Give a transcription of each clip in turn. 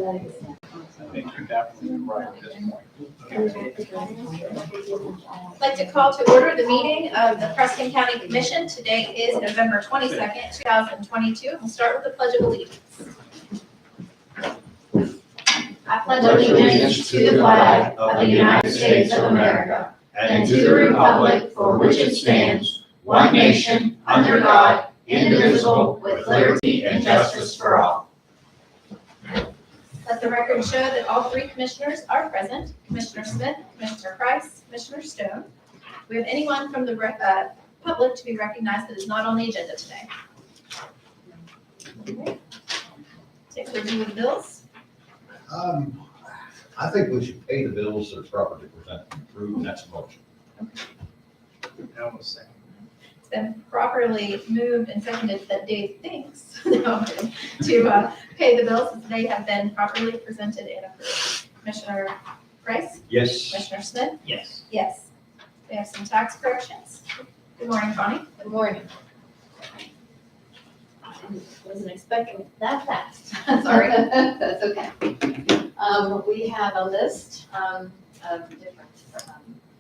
I think you're definitely right at this point. I'd like to call to order the meeting of the Preston County Commission. Today is November 22nd, 2022. We'll start with the Pledge of Allegiance. I pledge allegiance to the flag of the United States of America and to the republic for which it stands, one nation, under God, indivisible, with liberty and justice for all. Let the record show that all three commissioners are present: Commissioner Smith, Commissioner Price, Commissioner Stone. Do we have anyone from the public to be recognized that is not on the agenda today? Okay. Take a review of the bills. I think we should pay the bills that are properly presented and approved, and that's a motion. That was second. It's been properly moved and seconded that Dave thinks to pay the bills as they have been properly presented and approved. Commissioner Price? Yes. Commissioner Smith? Yes. Yes. We have some tax corrections. Good morning, Connie. Good morning. Wasn't expecting it that fast. Sorry. That's okay. We have a list of different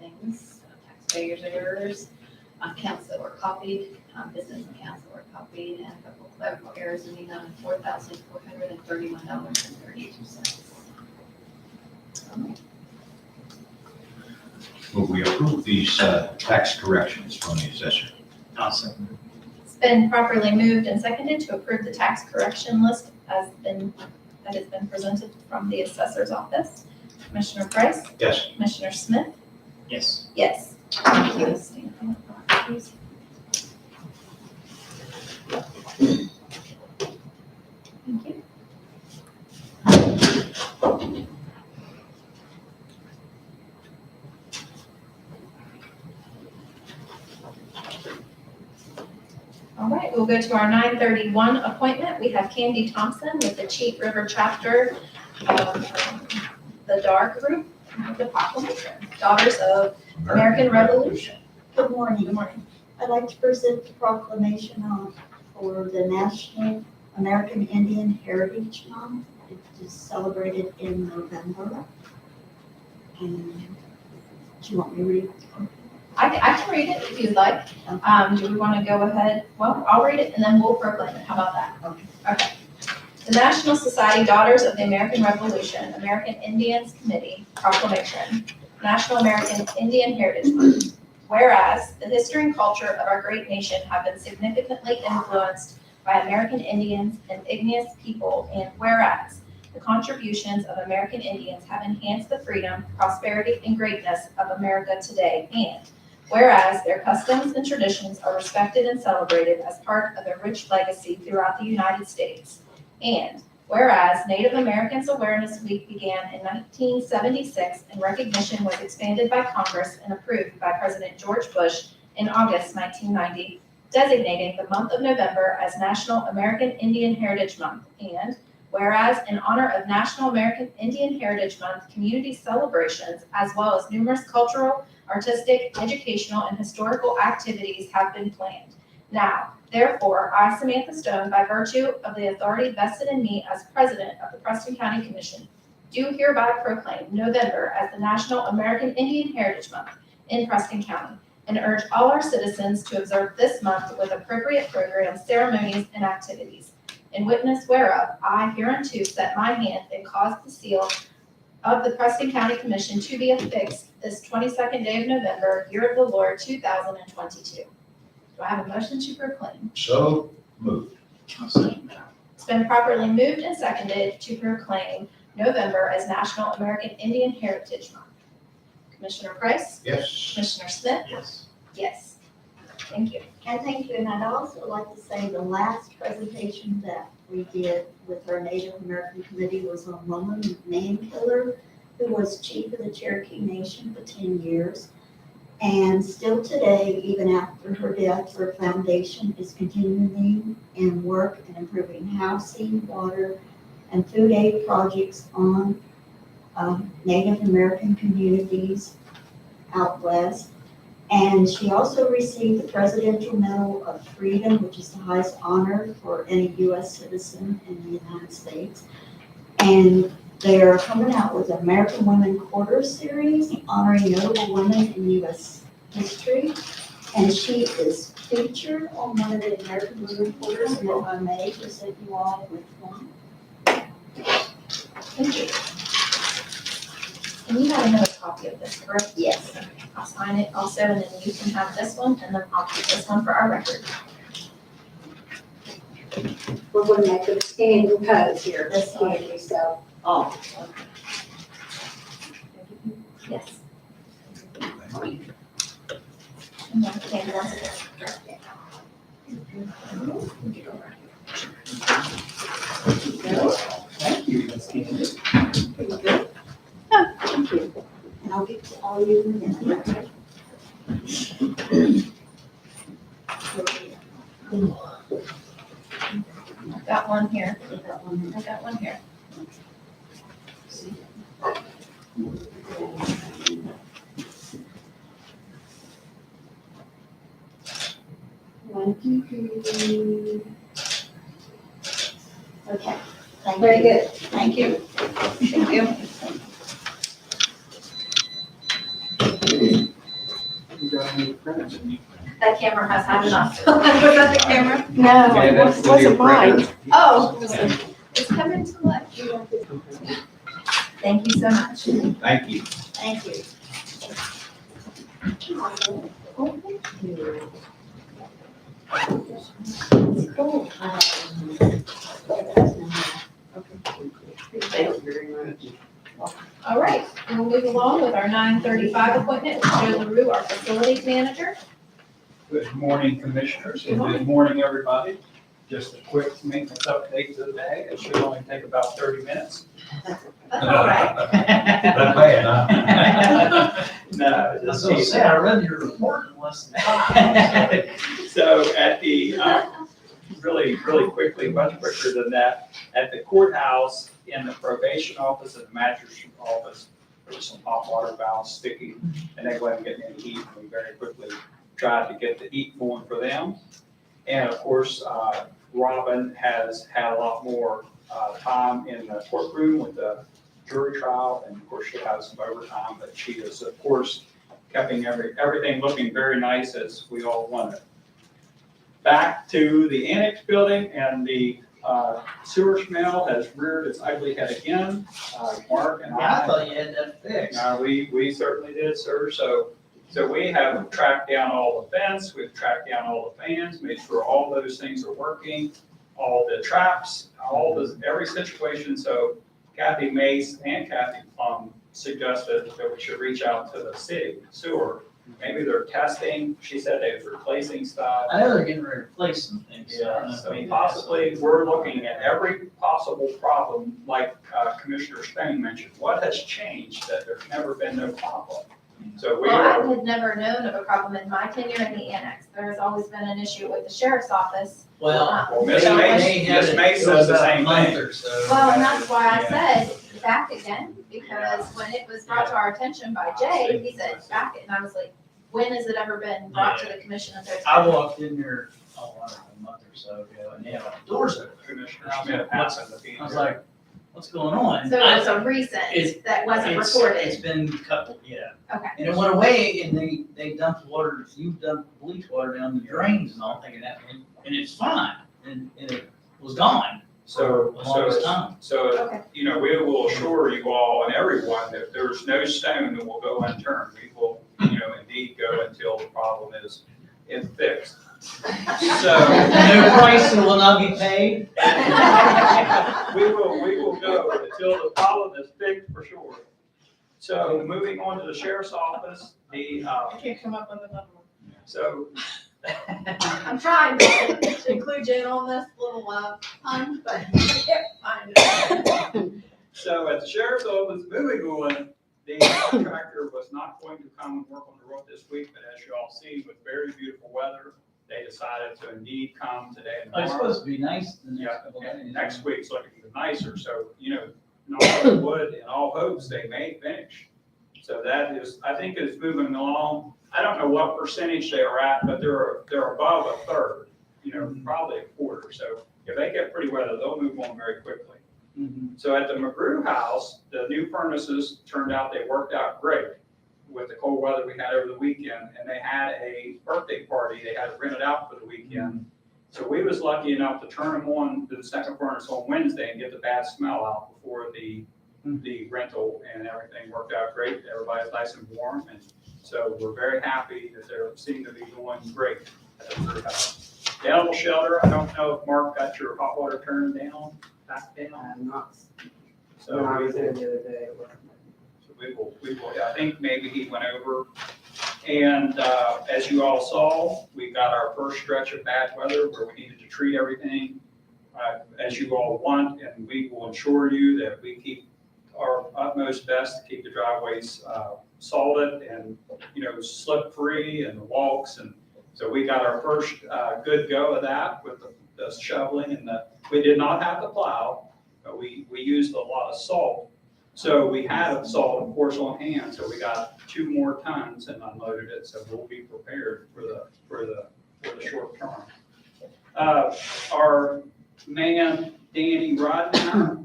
things, taxpayers' errors, accounts that were copied, business accounts that were copied, and a couple of clerical errors in the amount of $4,431.32. Will we approve these tax corrections from the assessor? Awesome. It's been properly moved and seconded to approve the tax correction list that has been presented from the assessor's office. Commissioner Price? Yes. Commissioner Smith? Yes. Yes. Thank you. Please. Thank you. All right, we'll go to our 9:31 appointment. We have Candy Thompson with the Cheat River chapter of the DAR group, the proclamation, Daughters of American Revolution. Good morning. Good morning. I'd like to present the proclamation for the National American Indian Heritage Month. It is celebrated in November. And do you want me to read it? I can read it if you'd like. Do we want to go ahead? Well, I'll read it and then we'll proclaim it. How about that? Okay. The National Society Daughters of the American Revolution, American Indians Committee Proclamation, National American Indian Heritage Month. Whereas the history and culture of our great nation have been significantly influenced by American Indians and igneous people, and whereas the contributions of American Indians have enhanced the freedom, prosperity, and greatness of America today, and whereas their customs and traditions are respected and celebrated as part of a rich legacy throughout the United States, and whereas Native Americans Awareness Week began in 1976 and recognition was expanded by Congress and approved by President George Bush in August 1990, designating the month of November as National American Indian Heritage Month, and whereas in honor of National American Indian Heritage Month, community celebrations as well as numerous cultural, artistic, educational, and historical activities have been planned. Now, therefore, I, Samantha Stone, by virtue of the authority vested in me as president of the Preston County Commission, do hereby proclaim November as the National American Indian Heritage Month in Preston County, and urge all our citizens to observe this month with appropriate programs, ceremonies, and activities. In witness whereof, I hereunto set my hand and cause the seal of the Preston County Commission to be affixed this 22nd day of November, year of the Lord 2022. Do I have a motion to proclaim? So moved. It's been properly moved and seconded to proclaim November as National American Indian Heritage Month. Commissioner Price? Yes. Commissioner Smith? Yes. Yes. Thank you. And thank you. And I'd also like to say the last presentation that we did with our Native American Committee was on Loma Mankiller, who was chief of the Cherokee Nation for 10 years. And still today, even after her death, her foundation is continuing in work and improving housing, water, and food aid projects on Native American communities out west. And she also received the Presidential Medal of Freedom, which is the highest honor for any U.S. citizen in the United States. And they're coming out with the American Women Quarter Series honoring notable women in U.S. history. And she is featured on one of the American Women Quarters, and if I may present you all with one. Thank you. And you have another copy of this, correct? Yes. I'll sign it also, and then you can have this one, and then I'll keep this one for our record. We're gonna make a standing pose here, This way. Andy, so. Oh, Yes. And then Candy wants it. Thank you, Ms. Candy. thank you. And I'll get to all you in a minute. I've got one here. Get that one. I got one here. One, two, three. Okay, thank you. Very good. Thank you. Thank you. You got any friends? That camera has had enough. Was that the camera? No, Yeah, it that's wasn't mine. Oh, it's coming to life. Thank you so much. Thank you. Thank you. Cool. Thank you very much. All right, we'll move along with our 9:35 appointment with Joe LaRue, our facilities manager. Good morning, Commissioners, Good and morning. good morning, everybody. Just a quick maintenance update to the day. It should only take about 30 minutes. That's all right. That bad, huh? No, just teasing. I read your report in less than 5 So at the, really quickly, much quicker than that, at the courthouse, in the probation office and the magistrate office, there was some hot water valves sticking, and they wasn't getting any heat, and we very quickly tried to get the heat going for them. And of course, Robin has had a lot more time in the courtroom with the jury trial, and of course, she'll have some overtime, but she is, of course, keeping everything looking very nice as we all wanted. Back to the annex building, and the sewer smell has reared its ugly head again. Mark and I thought you had that fixed. no, we certainly did, sir. So we have tracked down all the vents, we've tracked down all the fans, made sure all those things are working, all the traps, every situation. So Kathy Mace and Kathy Plum suggested that we should reach out to the city sewer. Maybe they're testing. She said they were replacing stuff. I know they're getting ready to replace some things. Yeah, so possibly we're looking at every possible problem, like Commissioner Spain mentioned. What has changed that there's never been no problem? So we Well, are, I had never known of a problem in my tenure in the annex. There has always been an issue with the sheriff's office. Well. well, Miss they Mace, had Miss it- Mace it was says the about a same month thing. or so. Well, and that's why I Yeah. said back again, because when it was brought to our attention by Jay, he said back it, and I was like, when has it ever been brought to the commission of their? I walked in there, I don't know, a month or so ago, and they had the doors open. Commissioner Smith happened to be I was here. like, what's going on? So it was a It's- recent that wasn't It's recorded. been a couple, yeah. Okay. And it went away, and they dumped water, you dumped bleach water down the drains and all, thinking that, and it's fine, and it was gone for the longest time. So, Okay. you know, we will assure you all and everyone that there's no stone that will go unturned. We will, you know, indeed go until the problem is fixed. So. No price will not be paid. We will go until the problem is fixed for sure. So moving on to the sheriff's office, I can't come up with another one. so I'm trying to include you in on this little pun, but I can't find it. So at the sheriff's office, moving on, the contractor was not going to come and work on the roof this week, but as you all see, with very beautiful weather, they decided to indeed come today and Oh, It's tomorrow. supposed to be nice the Yeah, next couple and days. next week's looking even nicer, so, you know, knock on wood in all hopes they may finish. So that is, I think it's moving along. I don't know what percentage they are at, but they're above a third, you know, probably a quarter. So if they get pretty weather, they'll move on very quickly. Mhm. So at the McGrew house, the new furnaces turned out, they worked out great with the cold weather we had over the weekend, and they had a birthday party, they had it rented out for the weekend. So we was lucky enough to turn them on to the second furnace on Wednesday and get the bad smell out before the rental, and everything worked out great. Everybody's nice and warm, and so we're very happy that they seem to be doing great at the McGrew house. The animal shelter, I don't know if Mark got your hot water turned down, back down. I'm not, So when I we was there will, the other day, it wasn't. I think maybe he went over. And as you all saw, we got our first stretch of bad weather where we needed to treat everything as you all want, and we will ensure you that we keep our utmost best to keep the driveways salted and, slip-free and the walks. And so we got our first good go of that with the shoveling and we did not have to plow, but we used a lot of salt. So we had salt, of course, on hand, so we got 2 more tons and unloaded it, so we'll be prepared for the short term. Our man, Danny Rodner,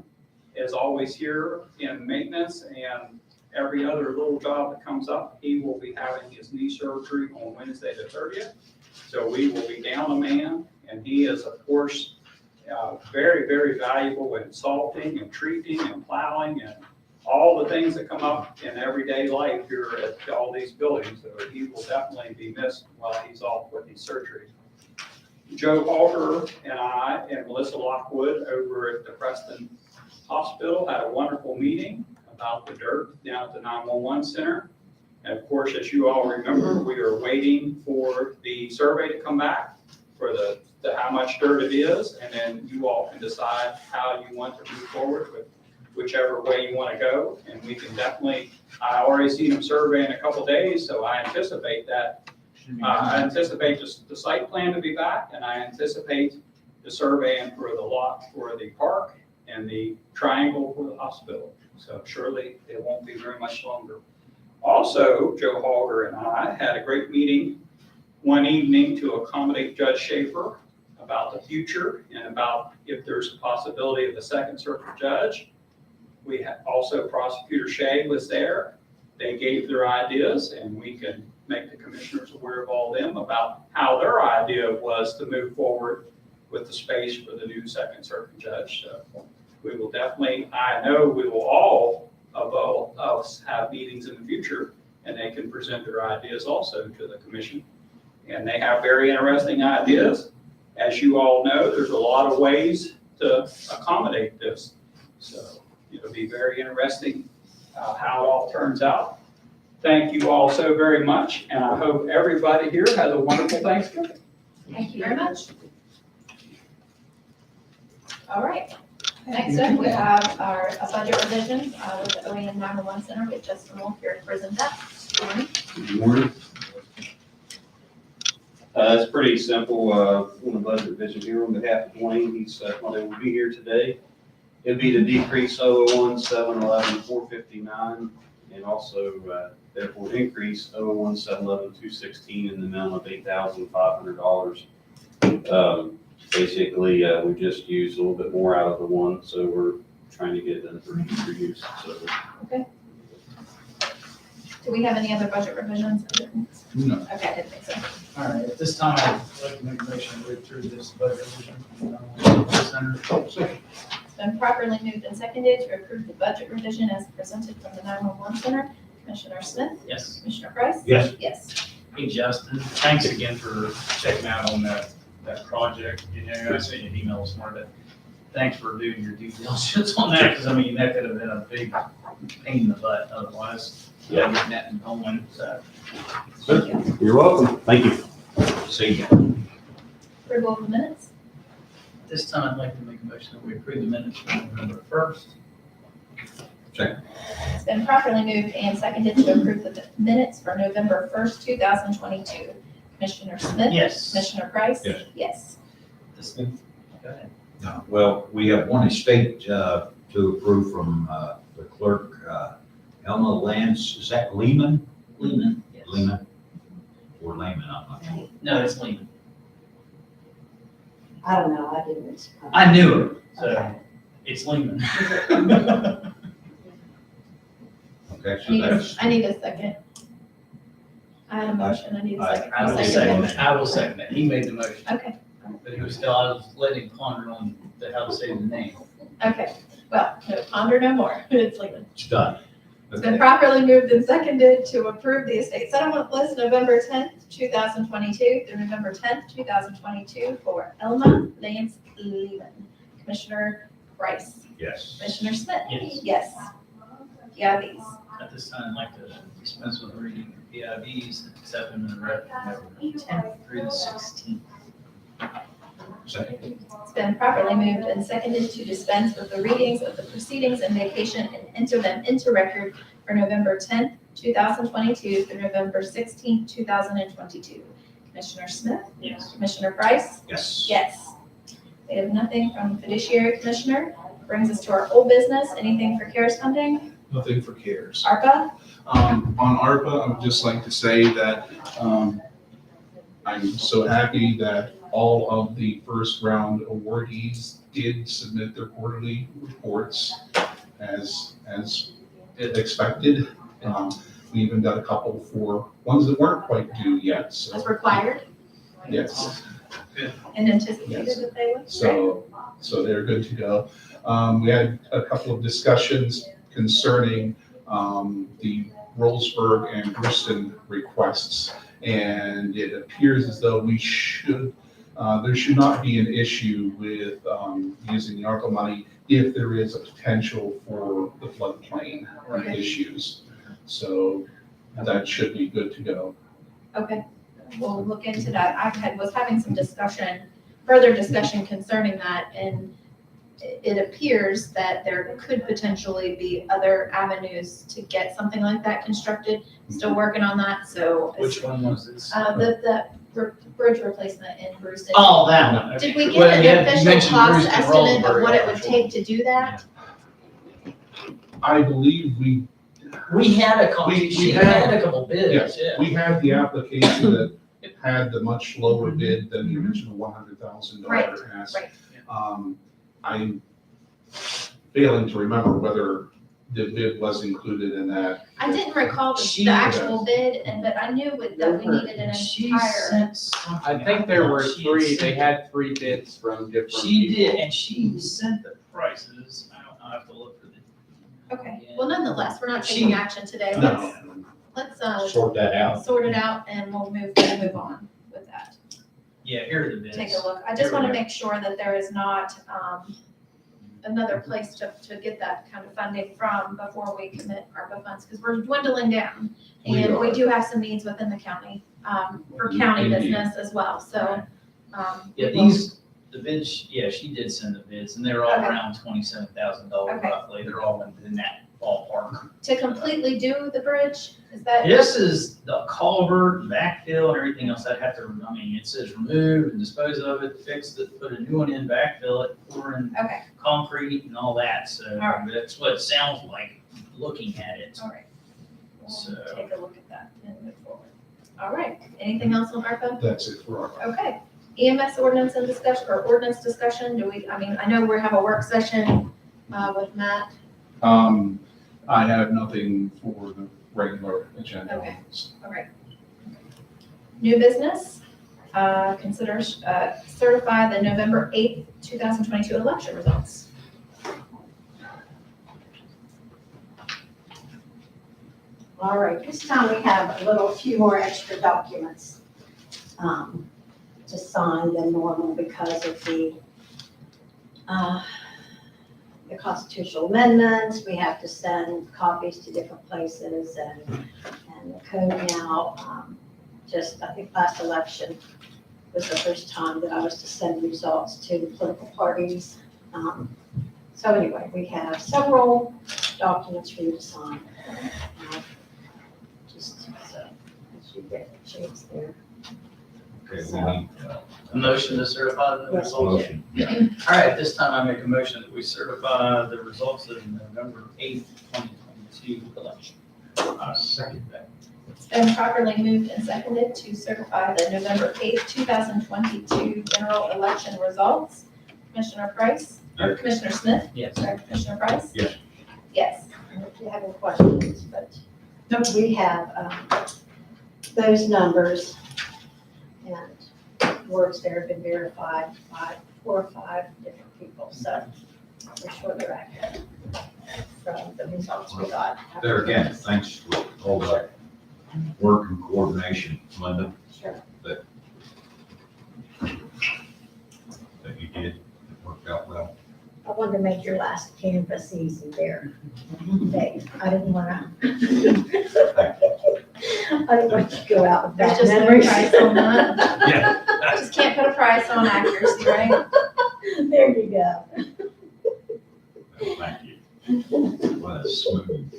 is always here in maintenance, and every other little job that comes up, he will be having his knee surgery on Wednesday the 30th. So we will be down a man, and he is, of course, very, very valuable in salting and treating and plowing and all the things that come up in everyday life here at all these buildings. So he will definitely be missed while he's off with his surgery. Joe Halter and I and Melissa Lockwood over at the Preston Hospital had a wonderful meeting about the dirt down at the 911 center. And of course, as you all remember, we are waiting for the survey to come back for the how much dirt it is, and then you all can decide how you want to move forward with whichever way you want to go. And we can definitely, I already seen them survey in a couple days, so I anticipate that. I anticipate the site plan to be back, and I anticipate the surveying for the lot for the park and the triangle for the hospital. So surely it won't be very much longer. Also, Joe Halter and I had a great meeting one evening to accommodate Judge Schaefer about the future and about if there's a possibility of a second circuit judge. We had also Prosecutor Shea was there. They gave their ideas, and we can make the commissioners aware of all them about how their idea was to move forward with the space for the new second circuit judge. So we will definitely, I know we will all of us have meetings in the future, and they can present their ideas also to the commission. And they have very interesting ideas. As you all know, there's a lot of ways to accommodate this. So it'll be very interesting how it all turns out. Thank you all so very much, and I hope everybody here has a wonderful Thanksgiving. Thank you very much. All right, next up, we have our budget revision with the OEM 911 Center with Justin Wolf here to present that. Good morning. Good morning. It's pretty simple, on the budget revision here on behalf of Dwayne, he's not able to be here today. It'd be to decrease 001-711-459, and also, therefore increase 001-711-216 in the amount of $8,500. Basically, we just used a little bit more out of the one, so we're trying to get it done for future use, so. Okay. Do we have any other budget revisions? No. Okay, I didn't think so. All right, at this time, I'd like to make a motion to read through this budget revision. It's been properly moved and seconded to approve the budget revision as presented from the 911 Center. Commissioner Smith? Yes. Commissioner Price? Yes. Yes. Hey, Justin, thanks again for checking out on that project. I sent you an email this morning, but thanks for doing your due diligence on that, because I mean, that could have been a big pain in the butt otherwise. Yeah. Getting that and going, so. You're welcome. Thank you. See you. Approval of the minutes? This time, I'd like to make a motion that we approve the minutes from November 1st. It's been properly moved and seconded to approve the minutes for November 1st, 2022. Commissioner Smith? Yes. Commissioner Price? Yes. Yes. Go ahead. Well, we have one estate to approve from the clerk, Elma Lance, is that Lehman? Lehman. Yes. Lehman? Or Lehman, I'm not sure. No, it's Lehman. I don't know, I didn't. I knew it, so. Okay. It's Lehman. Okay, so that's, I need a second. I had a motion, I need a second. I will You second it? that. I will second that. He made the motion. Okay, But he was still, I was letting him ponder on how to say the name. okay. Well, no, ponder no more. It's Lehman. it's done. It's been Okay. properly moved and seconded to approve the estate settlement list November 10th, 2022 through November 10th, 2022 for Elma Lance Lehman. Commissioner Price. Yes. Commissioner Smith. Yes. Yes. PIVs. At this time, I'd like to dispense with reading the PIVs, accept them in the record from November 10th through the 16th. Second. It's been properly moved and seconded to dispense with the readings of the proceedings and vacation and enter them into record for November 10th, 2022 through November 16th, 2022. Commissioner Smith? Yes. Commissioner Price? Yes. Yes. We have nothing from the fiduciary commissioner. Brings us to our old business. Anything for CARES funding? Nothing for CARES. ARPA? On ARPA, I would just like to say that I'm so happy that all of the first round awardees did submit their quarterly reports as expected. We even got a couple for ones that weren't quite due yet, so. As required Yes, and anticipated Yes. that they would? so they're good to go. We had a couple of discussions concerning the Rollsburg and Preston requests. And it appears as though we should, there should not be an issue with using the ARPA money if there is a potential for the floodplain Okay. issues. So that should be good to go. Okay, we'll look into that. Was having some discussion, further discussion concerning that, and it appears that there could potentially be other avenues to get something like that constructed. Still working on that, so. Which one was this? The bridge replacement in Bruce. Oh, that one. Okay. Did we Well, get yeah, an you official mentioned cost Bruce and estimate of Rollsburg, what it would actually. take to do that? I believe We had a couple, We she had- had a couple bids, Yes. yeah. we had the application that had the much lower bid than the original $100,000 ask. right. I'm failing to remember whether the bid was included in that. I didn't recall She- the actual bid, but I knew that we needed an She entire. sent something. I think there were She three, sent- they had three bids from different She people. did, and she sent the prices. I'll have to look for the. Okay, well, nonetheless, we're not She- taking action today. No. Let's Sort that out. sort it out and we'll move on with that. Yeah, here are the bids. Take a look. I just want to make sure that there is not another place to get that kind of funding from before we commit ARPA funds, because we're dwindling down. We And we are. do have some needs within the county, for county Indeed. business as well, so. Yeah, we will- the bids, yeah, she did send the bids, and they're all Okay. around $27,000 Okay. roughly. They're all in that ballpark. To completely do the bridge, is that? This is the culvert, backfill, and everything else. I'd have to, I mean, it says remove and dispose of it, fix it, put a new one in, backfill it, pour in Okay, concrete and all that, so right. that's what it sounds like looking at it. all right. We'll So- take a look at that and move forward. All right, anything else on ARPA? That's it for ARPA. Okay, EMS ordinance and discussion, or ordinance discussion, I know we have a work session, with Matt. I have nothing for the regular agenda. Okay. All right. New business, consider, certify the November 8th, 2022 election results. All right, this time we have a little few more extra documents to sign than normal because of the constitutional amendments. We have to send copies to different places and the code now, I think last election was the first time that I was to send results to the political parties. So anyway, we have several documents for you to sign. Just so as you get a chance there. Okay, we need A motion to certify the Yes. results. motion. All right, this time I make a motion that we certify the results of the November 8th, 2022 election. I second that. It's been properly moved and seconded to certify the November 8th, 2022 general election results. Commissioner Price? Commissioner Smith? Yes. Commissioner Price? Yes. Yes. If you have any questions, but we have those numbers and words there have been verified by 4 or 5 different people, so we're sure they're accurate from the results we got. There again, thanks for all the work and coordination, Linda, Sure. that you did. It worked out well. I wanted to make your last canvas easy there, Dave. I didn't want to. I didn't want you to go out with There's bad just no memories. price on that. Yeah. Just can't put a price on accuracy, right? There you go. Thank you. Well, that's smooth.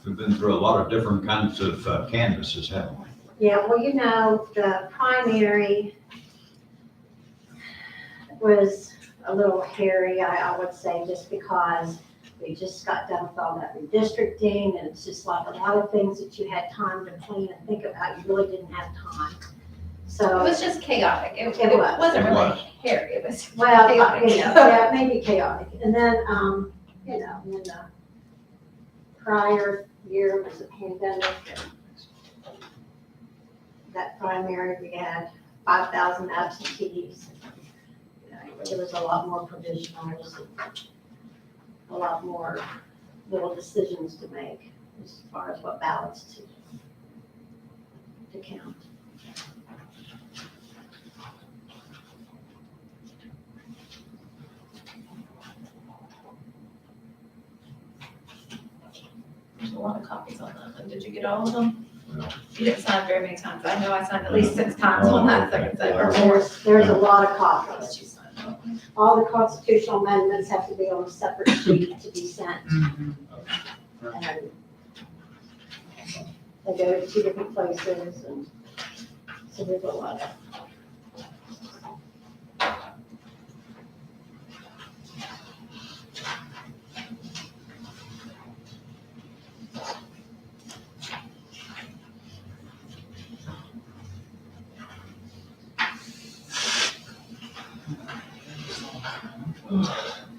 We've been through a lot of different kinds of canvases, haven't we? Yeah, well, you know, the primary was a little hairy, I would say, just because we just got done with all that redistricting, and it's just like a lot of things that you had time to plan and think about, you really didn't have time. It So, was just chaotic. It It was. wasn't It really was. hairy. It was well, chaotic. you know, yeah, maybe chaotic. And then, you know, when the prior year was a pandemic, and that primary, we had 5,000 absentees. You know, there was a lot more provisionals, and a lot more little decisions to make as far as what ballots to count. There's a lot of copies on that. Like, did you get all of them? No. You didn't sign very many times. I know I signed at least 6 times on that second set or more. There's a lot of copies. You signed them. All the constitutional amendments have to be on a separate sheet to be sent. And they go to 2 different places, and so there's a lot of.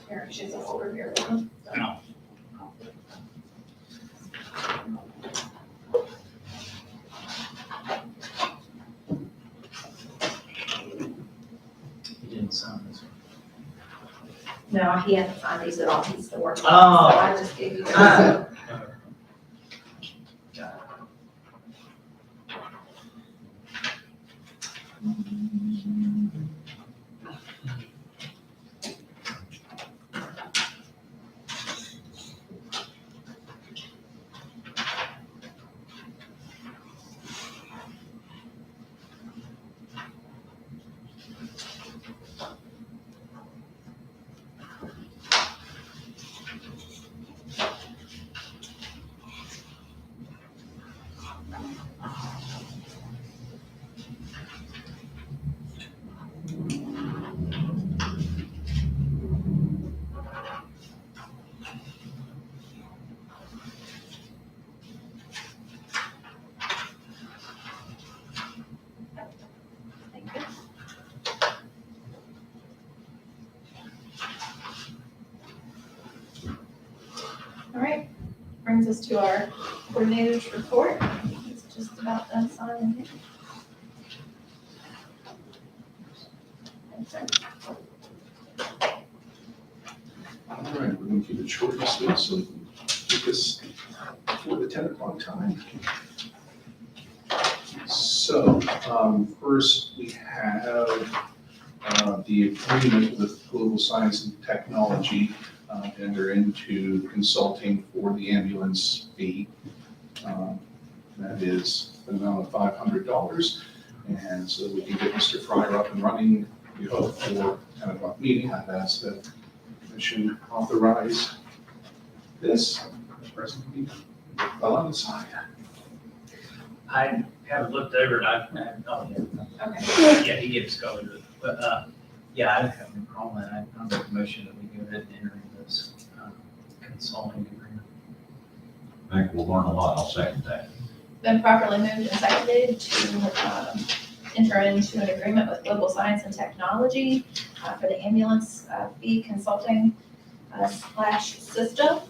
Here, she's a folder here. No. He didn't sign this one. No, he hasn't signed these at all. He's still working. Oh. So I just gave you this. Ah. Thank you. All right, brings us to our coordinator's report. It's just about done signing here. Thanks, sir. All right, we're going to keep it short and sweet, so we can get this before the 10 o'clock time. So, first we have the agreement with Global Science and Technology, enter into consulting for the ambulance fee. That is the amount of $500. And so we can get Mr. Fryer up and running, we hope, for 10 o'clock meeting. I've asked the commission authorize this. Mr. President, can you follow on the side? I haven't looked over it, oh, yeah. Okay. Yeah, he gives color, but, yeah, I don't have any problem with that. I make a motion that we go ahead and enter into this, consulting agreement. I think we'll learn a lot. I'll second that. Been properly moved and seconded to enter into an agreement with Global Science and Technology for the ambulance fee consulting / system.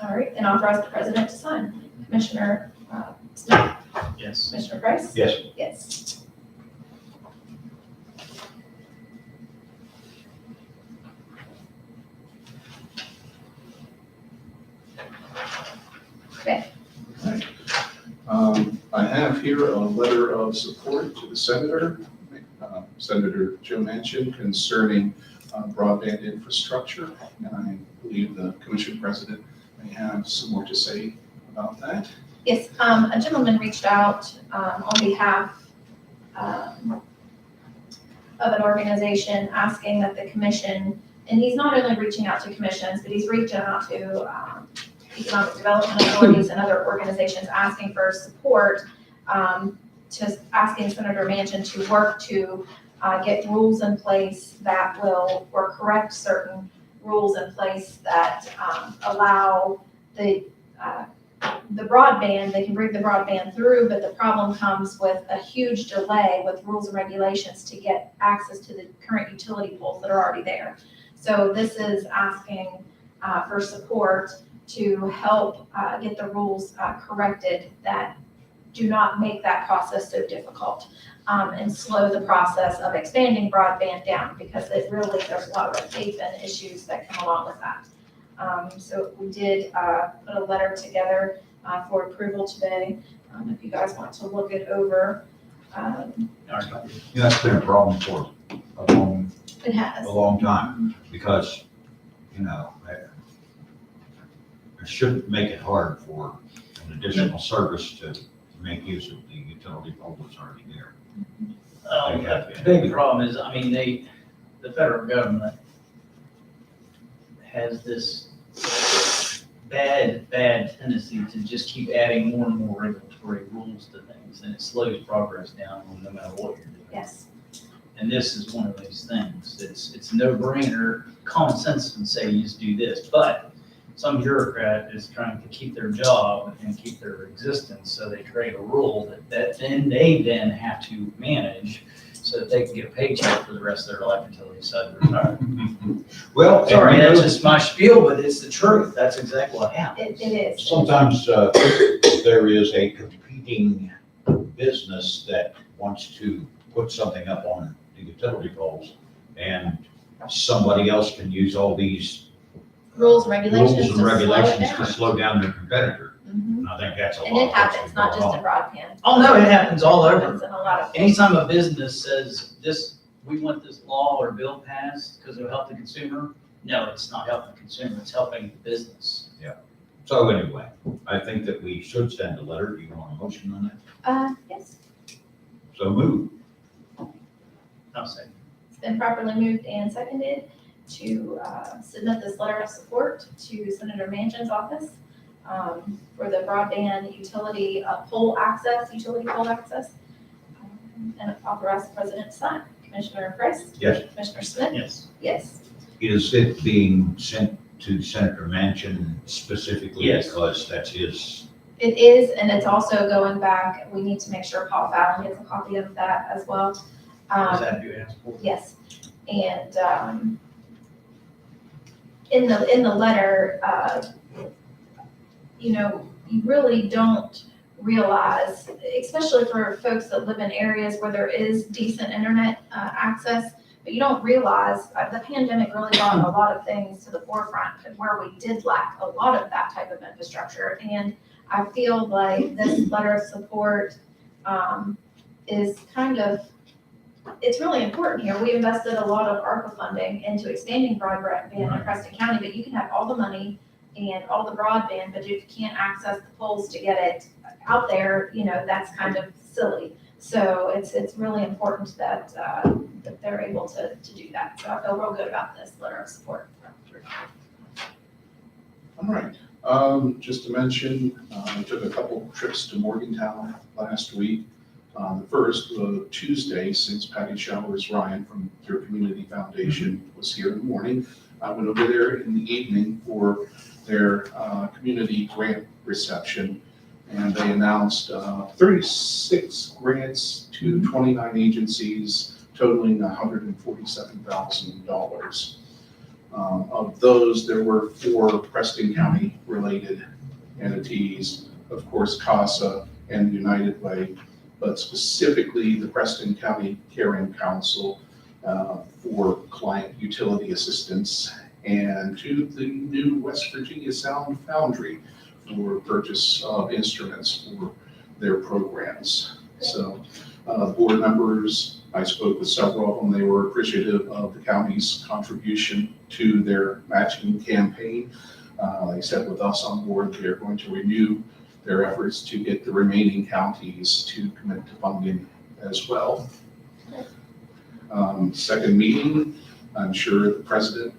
All right, and authorize the president to sign. Commissioner Smith, Yes. Commissioner Price? Yes. Yes. I have here a letter of support to the senator, Senator Joe Manchin, concerning broadband infrastructure. And I believe the commission president may have some more to say about that. Yes, a gentleman reached out on behalf of an organization asking that the commission, and he's not only reaching out to commissions, but he's reaching out to economic development authorities and other organizations asking for support, to asking Senator Manchin to work to get rules in place that will, or correct certain rules in place that allow the broadband, they can bring the broadband through, but the problem comes with a huge delay with rules and regulations to get access to the current utility poles that are already there. So this is asking for support to help get the rules corrected that do not make that process so difficult and slow the process of expanding broadband down, because it really, there's a lot of red tape and issues that come along with that. So we did put a letter together for approval today. If you guys want to look it over. That's been a problem for It has. a long time, because, you know, it shouldn't make it hard for an additional service to make use of the utility pole that's already there. The big problem is, I mean, the federal government has this bad tendency to just keep adding more and more regulatory rules to things, and it slows progress down no matter what you're doing. Yes. And this is one of those things. It's no brainer. Common sense would say you just do this, but some bureaucrat is trying to keep their job and keep their existence, so they create a rule that then they have to manage so that they can get a paycheck for the rest of their life until they decide to retire. Well, Sorry, and, that's just my spiel, but it's the truth. That's exactly what happens. It is. sometimes there is a competing business that wants to put something up on the utility poles, and somebody else can use all these Rules and regulations rules to and slow it regulations down. to slow down their competitor. Mhm. And I think that's a lot. And it of what's happens, not going just on. in broadband. Oh, no, it happens all It over. happens in a lot of. Anytime a business says this, we want this law or bill passed because it'll help the consumer, no, it's not helping the consumer, it's helping the business. So anyway, I think that we should send a letter. Do you want a motion on that? Yes, So move. I'll say. it's been properly moved and seconded to submit this letter of support to Senator Manchin's office for the broadband utility pole access, and authorize the president to sign. Commissioner Price? Yes. Commissioner Smith? Yes. Yes. Is it being sent to Senator Manchin specifically? Yes. Because that's his, It is, and it's also going back, we need to make sure Paul Fallon gets a copy of that as well. Is that who asked for? Yes, and in the letter, you know, you really don't realize, especially for folks that live in areas where there is decent internet access, but you don't realize the pandemic really brought a lot of things to the forefront where we did lack a lot of that type of infrastructure. And I feel like this letter of support is kind of, it's really important here. We invested a lot of ARPA funding into expanding broadband in Preston County, but you can have all the money and all the broadband, but if you can't access the poles to get it out there, that's kind of silly. So it's really important that they're able to do that. So I feel real good about this letter of support. All right. Just to mention, I took a couple trips to Morgantown last week. The first, Tuesday, since Patty Showers Ryan from your Community Foundation was here in the morning. I went over there in the evening for their community grant reception. And they announced 36 grants to 29 agencies totaling $147,000. Of those, there were 4 Preston County related entities, of course, CASA and United Way, but specifically the Preston County Caring Council for client utility assistance, and to the new West Virginia Sound Foundry for purchase of instruments for their programs. So board members, I spoke with several of them. They were appreciative of the county's contribution to their matching campaign. They said with us on board, they're going to renew their efforts to get the remaining counties to commit to funding as well. Second meeting, I'm sure the president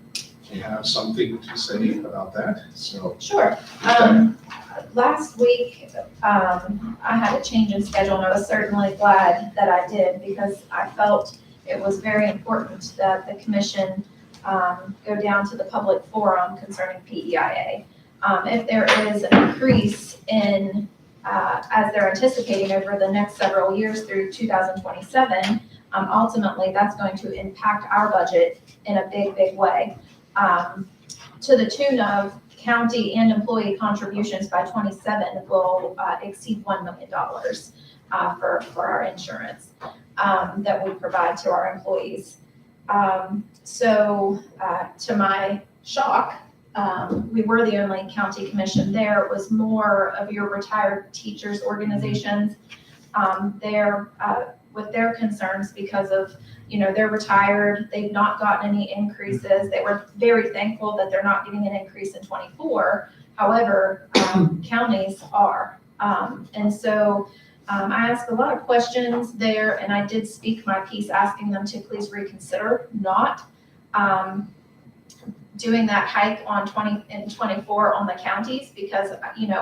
may have something to say about that, so. Sure. Last week, I had a change in schedule, and I was certainly glad that I did, because I felt it was very important that the commission go down to the public forum concerning PEIA. If there is an increase in, as they're anticipating over the next several years through 2027, ultimately that's going to impact our budget in a big, big way, to the tune of county and employee contributions by 27 will exceed $1 million for our insurance that we provide to our employees. So to my shock, we were the only county commission there. It was more of your retired teachers organizations there with their concerns because of, they're retired, they've not gotten any increases. They were very thankful that they're not getting an increase in 24. However, counties are. And so I asked a lot of questions there, and I did speak my piece asking them to please reconsider not doing that hike on 20 and 24 on the counties, because,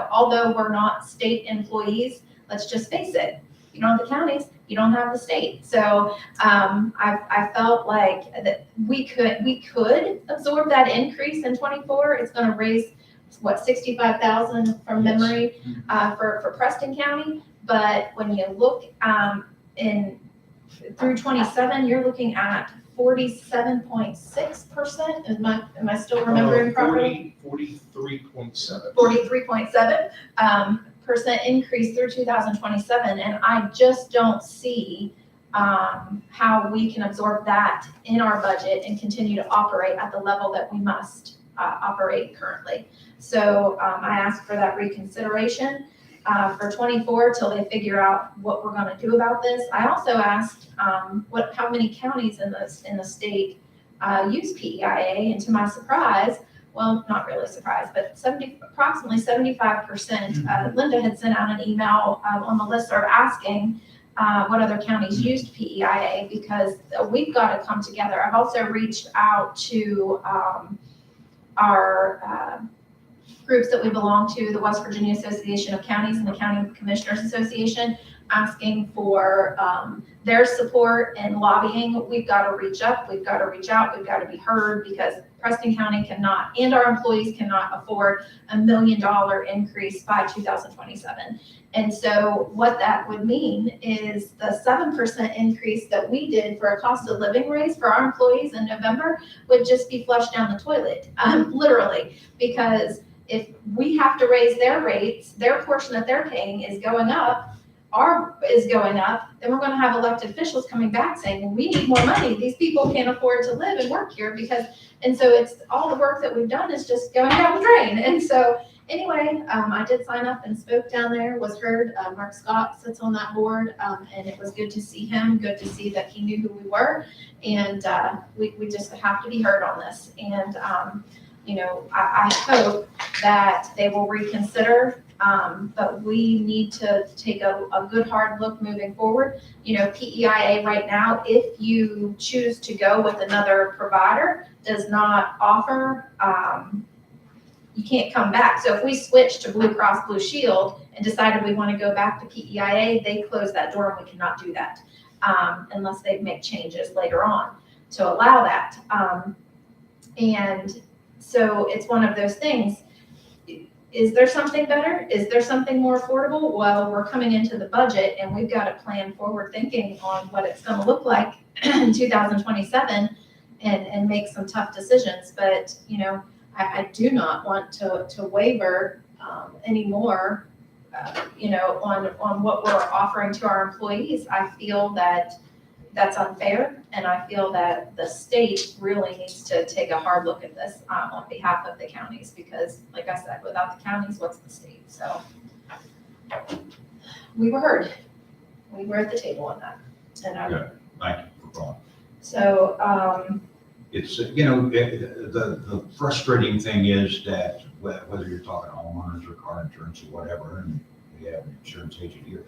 although we're not state employees, let's just face it, you don't have the counties, you don't have the state. So I felt like that we could absorb that increase in 24. It's going to raise, what, 65,000 from memory for Preston County. But when you look through 27, you're looking at 47.6%. Am I still remembering properly? 43.7. 43.7% increase through 2027, and I just don't see how we can absorb that in our budget and continue to operate at the level that we must operate currently. So I asked for that reconsideration for 24 till they figure out what we're going to do about this. I also asked how many counties in the state use PEIA, and to my surprise, well, not really surprised, but approximately 75%. Linda had sent out an email on the listserv asking what other counties used PEIA, because we've got to come together. I've also reached out to our groups that we belong to, the West Virginia Association of Counties and the County Commissioners Association, asking for their support and lobbying. We've got to reach up, we've got to reach out, we've got to be heard, because Preston County cannot, and our employees cannot afford $1 million increase by 2027. And so what that would mean is the 7% increase that we did for a cost of living raise for our employees in November would just be flushed down the toilet, literally, because if we have to raise their rates, their portion that they're paying is going up, is going up, then we're going to have elected officials coming back saying, well, we need more money. These people can't afford to live and work here and so it's all the work that we've done is just going down the drain. And so anyway, I did sign up and spoke down there, was heard. Mark Scott sits on that board, and it was good to see him, good to see that he knew who we were. And we just have to be heard on this. And I hope that they will reconsider, but we need to take a good hard look moving forward. PEIA right now, if you choose to go with another provider, does not offer, you can't come back. So if we switch to Blue Cross Blue Shield and decided we want to go back to PEIA, they close that door and we cannot do that, unless they make changes later on to allow that. And so it's one of those things. Is there something better? Is there something more affordable? Well, we're coming into the budget and we've got to plan forward thinking on what it's going to look like in 2027 and make some tough decisions. But, I do not want to waver anymore, on what we're offering to our employees. I feel that that's unfair, and I feel that the state really needs to take a hard look at this on behalf of the counties, because like I said, without the counties, what's the state? So we were heard. We were at the table on that. And Thank you for calling. so, It's, the frustrating thing is that whether you're talking homeowners or car insurance or whatever, and we have an insurance agent here,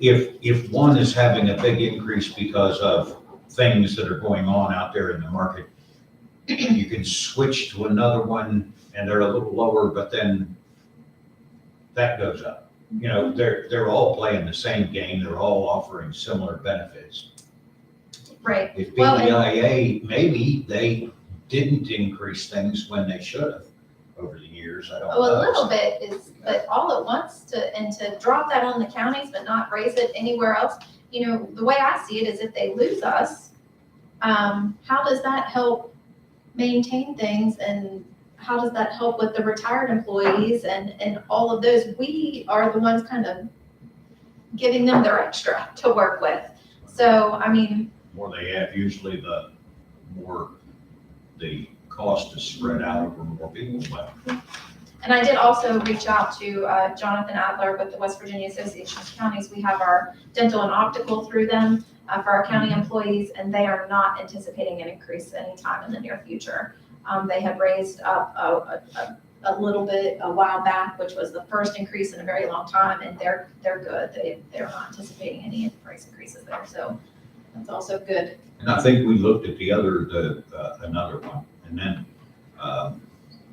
if one is having a big increase because of things that are going on out there in the market, you can switch to another one and they're a little lower, but then that goes up. They're all playing the same game. They're all offering similar benefits. right. If Well, and- PEIA, maybe they didn't increase things when they should have over the years, I don't know. Oh, a little bit is, but all at once to drop that on the counties but not raise it anywhere else. The way I see it is if they lose us, how does that help maintain things, and how does that help with the retired employees and all of those? We are the ones kind of giving them their extra to work with. So, The more they have, usually the more the cost is spread out over more people, but and I did also reach out to Jonathan Adler with the West Virginia Association of Counties. We have our dental and optical through them for our county employees, and they are not anticipating an increase anytime in the near future. They had raised up a little bit a while back, which was the first increase in a very long time, and they're good. They're not anticipating any price increases there, so that's also good. and I think we looked at another one, and then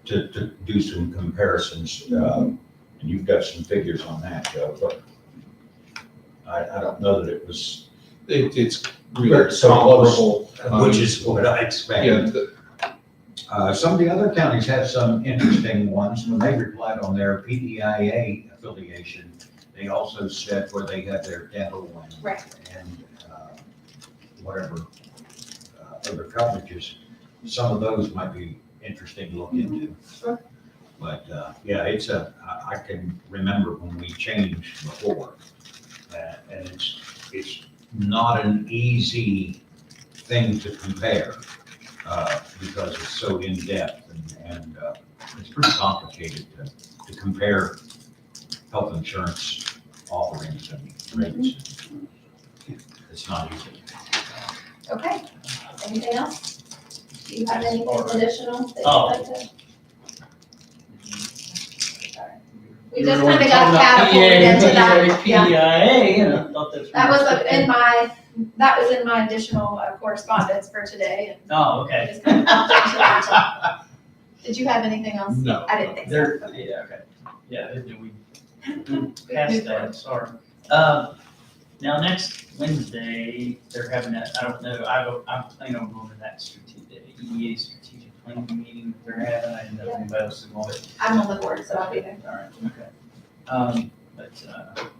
to do some comparisons, and you've got some figures on that, Joe, but I don't know that it was, It's Very so comparable. which is what I expected. Some of the other counties have some interesting ones. When they replied on their PEIA affiliation, they also said where they have their dental Right. and whatever other coverages. Some of those might be interesting to look into. Sure. But I can remember when we changed before, and it's not an easy thing to compare because it's so in-depth and it's pretty complicated to compare health insurance offerings and rates. It's not easy. Okay, anything else? Do you have anything additional that you'd Oh. like to? We You just were kind of talking got about catapulted into that, PEIA, yeah. and I thought that's. That was in my additional correspondence for today, and Oh, I okay. just kind of bumped into that. Did you have anything else? No. I didn't think so. There, Okay. yeah, okay. Yeah, did we moved passed that, forward. sorry. Now, next Wednesday, they're having that, I don't know, I'm planning on going to that EDA strategic planning meeting that they're having. I didn't know if anybody else is going. I'm on the board, so I'll be there. All right, okay.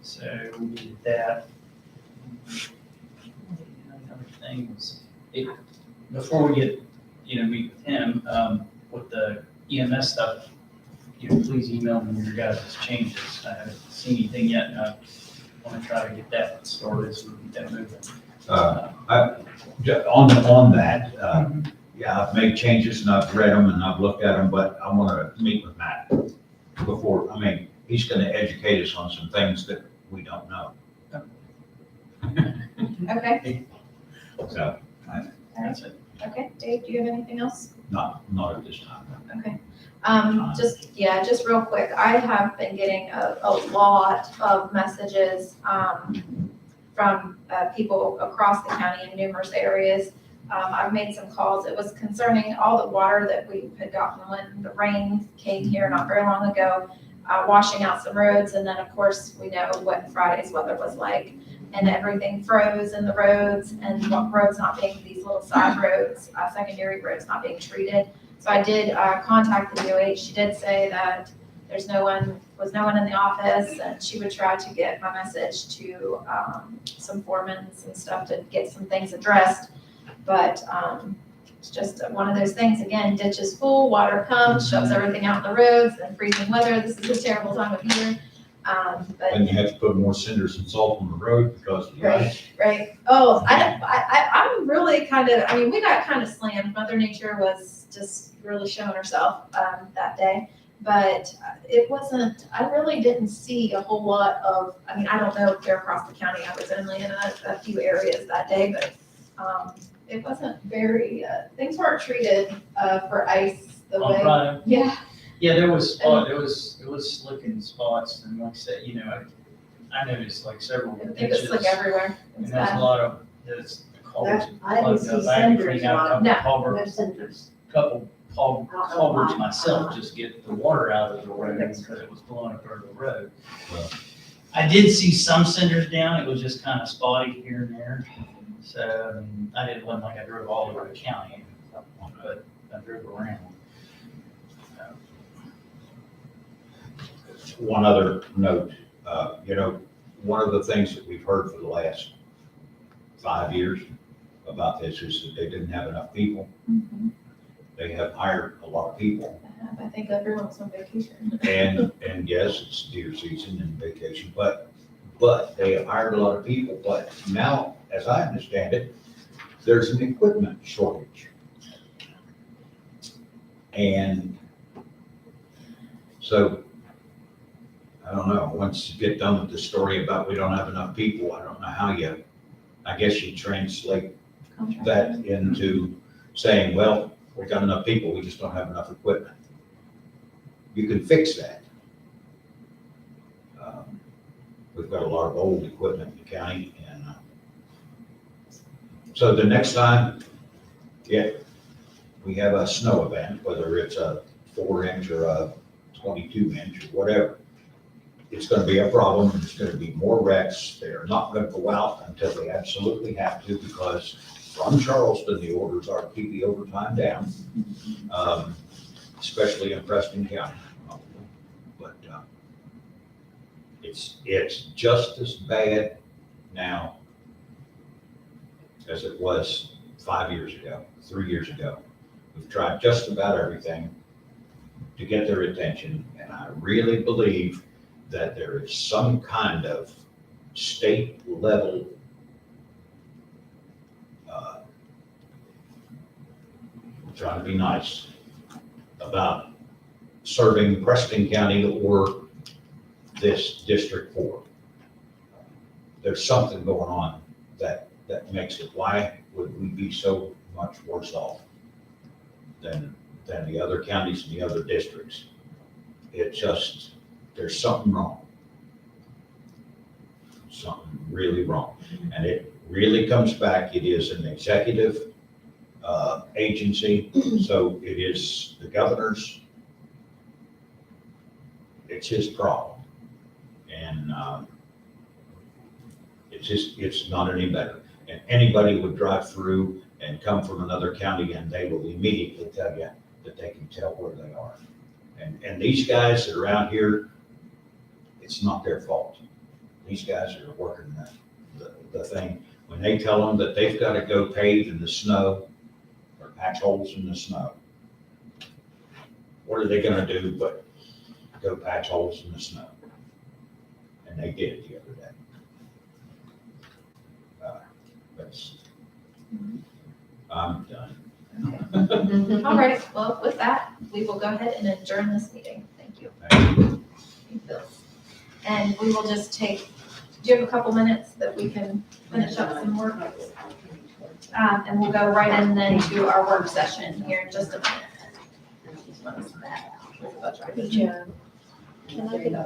So we did that. Another thing was, before we get, meet with him, with the EMS stuff, please email me your guys' changes. I haven't seen anything yet, and I want to try to get that started so we can get that moving. On that, yeah, I've made changes and I've read them and I've looked at them, but I want to meet with Matt before, he's going to educate us on some things that we don't know. Okay, So, That's it. okay. Dave, do you have anything else? not at this time. Okay. Just real quick, I have been getting a lot of messages, from, people across the county in numerous areas. I've made some calls. It was concerning all the water that we had gotten when the rain came here not very long ago, washing out some roads. And then, of course, we know what Friday's weather was like, and everything froze in the roads, and roads not being, these little side roads, secondary roads not being treated. So I did contact the UH. She did say that was no one in the office, and she would try to get my message to some foremen and stuff to get some things addressed. But it's just one of those things. Again, ditches full, water comes, shoves everything out in the roads, and freezing weather. This is a terrible time of year. But And you have to put more cinders and salt on the road because of the ice. right. Oh, I'm really kind of, I mean, we got kind of slammed. Mother Nature was just really showing herself that day. But it wasn't, I really didn't see a whole lot of, I mean, I don't know if they're across the county. I was only in a few areas that day, but it wasn't very, things weren't treated for ice the On way. Friday. Yeah, Yeah, there was slick in spots, and like I said, I noticed like several it was ditches. like everywhere. It And was there's a bad. lot of, there's culverts. I didn't see plugged up. I had to cinders clean out a on, No. couple culverts, no cinders. couple culverts Oh, myself, just to get the water out of the road because it was blowing up over the road. Well. I did see some cinders down, it was just kind of spotty here and there. So, I didn't, wasn't like I drove all over the county, but I drove around. One other note, one of the things that we've heard for the last 5 years about this is that they didn't have enough people. Mhm. They have hired a lot of people. I think everyone's on vacation. And yes, it's deer season and vacation, but they have hired a lot of people. But now, as I understand it, there's an equipment shortage. And so, I don't know, once you get done with the story about we don't have enough people, I don't know how I guess you translate that into saying, well, we got enough people, we just don't have enough equipment. You can fix that. We've got a lot of old equipment in the county, and so the next time, we have a snow event, whether it's a 4-inch or a 22-inch or whatever, it's gonna be a problem, and there's gonna be more wrecks. They're not gonna go out until they absolutely have to, because from Charleston, the orders are to keep the overtime down, especially in Preston County. But it's just as bad now as it was 5 years ago, 3 years ago. We've tried just about everything to get their attention, and I really believe that there is some kind of state level trying to be nice about serving Preston County or this District 4. There's something going on that makes it, why would we be so much worse off than the other counties and the other districts? It just, there's something wrong. Something really wrong. And it really comes back, it is an executive agency, so it is the governor's, it's his problem. And it's not any better. And anybody would drive through and come from another county and they will immediately tell you that they can tell where they are. And these guys that are out here, it's not their fault. These guys are working the thing. When they tell them that they've got to go pave in the snow or patch holes in the snow, what are they gonna do but go patch holes in the snow? And they did it the other day. I'm done. All right, well, with that, we will go ahead and adjourn this meeting. Thank you. Thank you. And we will just take, do you have a couple minutes that we can finish up some work? And we'll go right in then to our work session here in just a minute. That's right. Good job. Can I get a